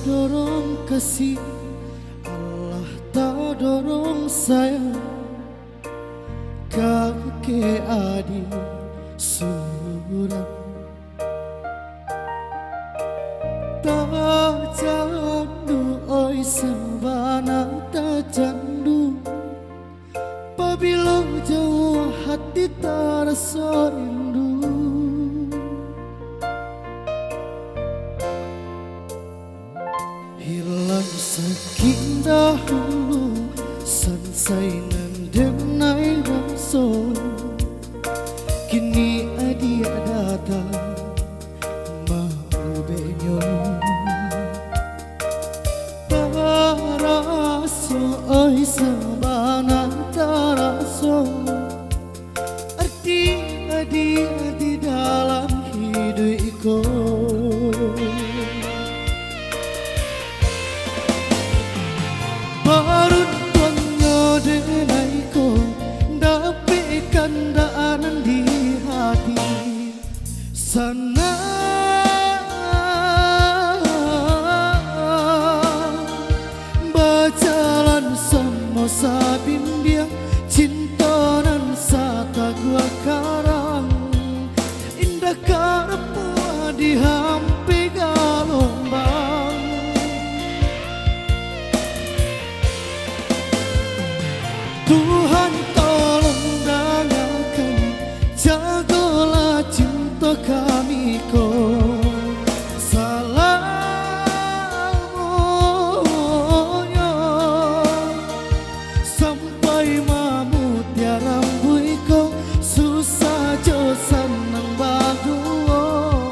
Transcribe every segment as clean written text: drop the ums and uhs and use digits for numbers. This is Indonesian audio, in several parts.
dorong kasih, Allah tak dorong saya. Kakek adik surat tak candu, oi sabana tak candu. Pabila jauh hati terasa rindu. Hilang sakit dahulu, sansai denai raso. Kini adia datang marubenyo. Taraso oi sabana taraso. Arti adia di dalam hidupku. Baruntungnya denaiku dapat kandaan di hati sana. Berjalan semua sabimbiang cinta nan sata gua karang. Indah karepua di hampi galombang. Tuhan tolong dengarkan, jagalah cinta kami ko. Salamonya sampai mamut ya rambui ko. Susah jo senang baduo,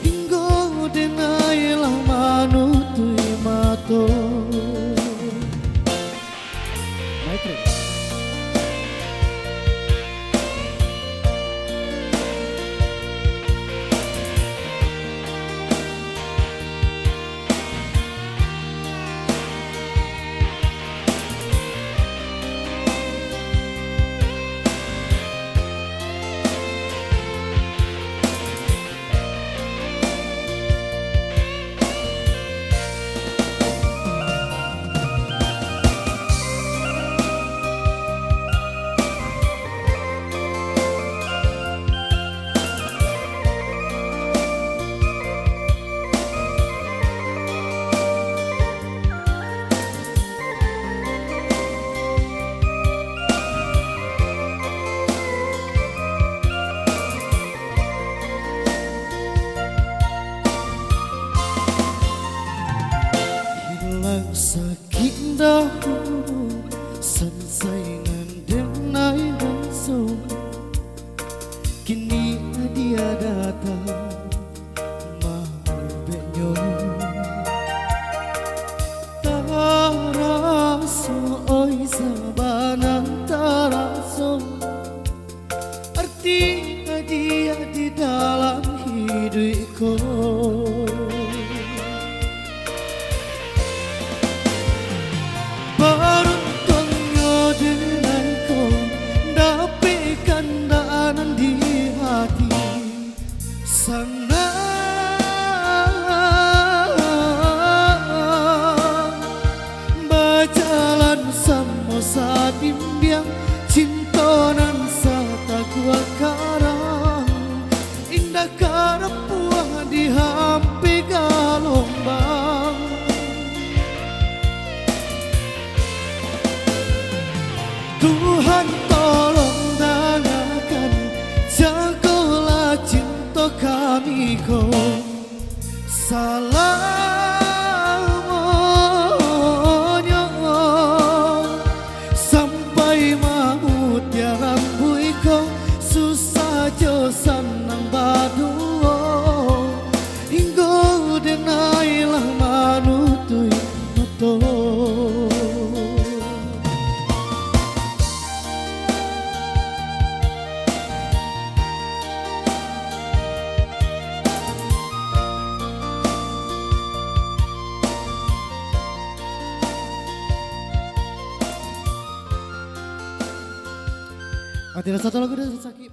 hingga denailah manutui mato. Sakit dahulu, selesai denai raso. Kini dia datang marubenyo. Taraso oi sabana taraso. Arti dia di dalam hidupku. Baruntungnya denaiku dapat kandaan di hati sana. Berjalan sama sabimbiang cinta nan sata gua karang. Indah karepua di hampi galombang. Tuhan tolong dengarkan, jagalah cinta kami ko. Salamonya sampai mamut ya rambui ko. Susah jo senang baduo, hingga denailah manutui mato. Tidak satu lagu dari Saki.